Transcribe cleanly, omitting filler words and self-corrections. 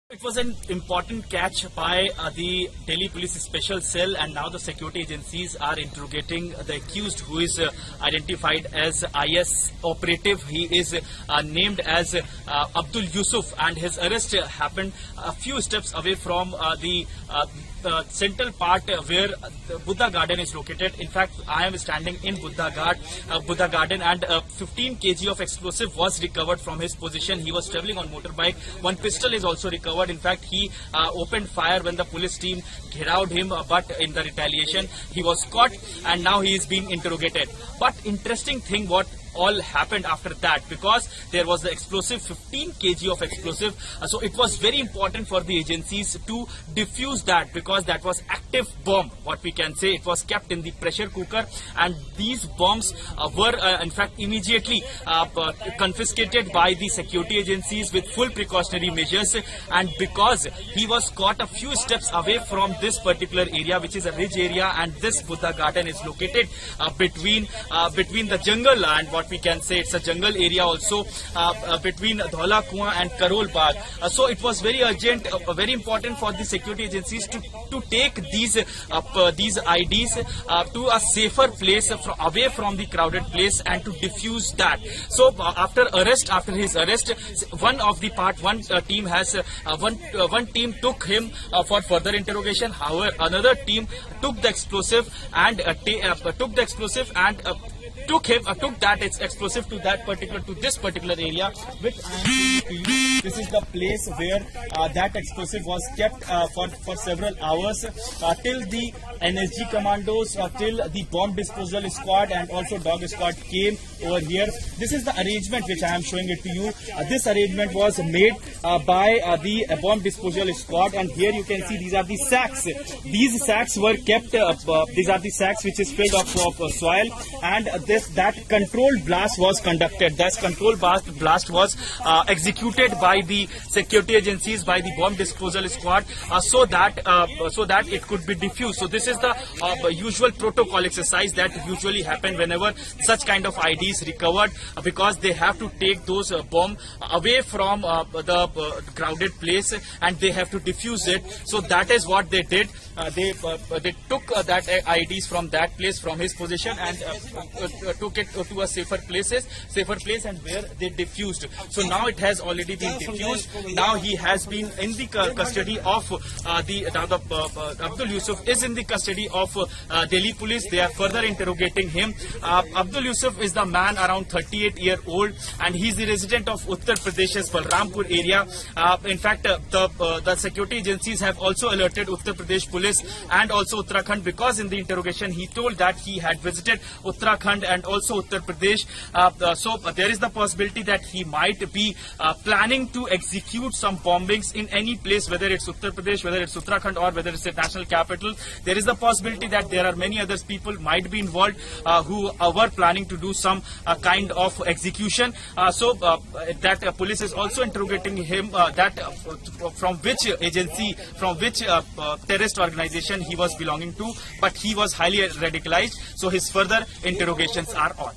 It was an important catch by the Delhi Police Special Cell, and now the security agencies are interrogating the accused, who is identified as IS operative. He is named as Abdul Yusuf, and his arrest happened a few steps away from the central part where the Buddha Garden is located. In fact, I am standing in Buddha Garden, and 15 kg of explosive was recovered from his position. He was travelling on motorbike. One pistol is also recovered. In fact, he opened fire when the police team ghirawed him, but in the retaliation, he was caught, and now he is being interrogated. But interesting thing, what all happened after that, because there was the explosive, 15 kg of explosive. So it was very important for the agencies to defuse that, because that was active bomb, what we can say. It was kept in the pressure cooker, and these bombs were in fact immediately confiscated by the security agencies with full precautionary measures. And because he was caught a few steps away from this particular area, which is a ridge area, and this Buddha Garden is located between the jungle, and what we can say, it's a jungle area also, between Dhaula Kuan and Karol Bagh. So it was very urgent, very important for the security agencies to take these IDs to a safer place, away from the crowded place, and to diffuse that. So after his arrest, one team took him for further interrogation. However, another team took the explosive and took that explosive to this particular area, which I am showing to you. This is the place where that explosive was kept for several hours till the NSG commandos, till the bomb disposal squad and also dog squad came over here. This is the arrangement which I am showing it to you. This arrangement was made by the bomb disposal squad, and here you can see these are the sacks. These sacks were kept. These are the sacks which is filled up of soil, and that controlled blast was conducted. That controlled blast was executed by the security agencies, by the bomb disposal squad, so that it could be diffused. So this is the usual protocol exercise that usually happen whenever such kind of IDs recovered, because they have to take those bomb away from the crowded place, and they have to diffuse it. So that is what they did. They took that IDs from that place, from his position, and took it to a safer place, and where they diffused. So now it has already been diffused. Now he has been in the custody of Abdul Yusuf is in the custody of Delhi police. They are further interrogating him. Abdul Yusuf is the man around 38-year-old, and he is the resident of Uttar Pradesh's Balrampur area. In fact, the security agencies have also alerted Uttar Pradesh police and also Uttarakhand, because in the interrogation he told that he had visited Uttarakhand and also Uttar Pradesh. So there is the possibility that he might be planning to execute some bombings in any place, whether it's Uttar Pradesh, whether it's Uttarakhand, or whether it's the national capital. There is the possibility that there are many other people might be involved who were planning to do some kind of execution. So that police is also interrogating him, from which agency, from which terrorist organization he was belonging to, but he was highly radicalized. So his further interrogations are on.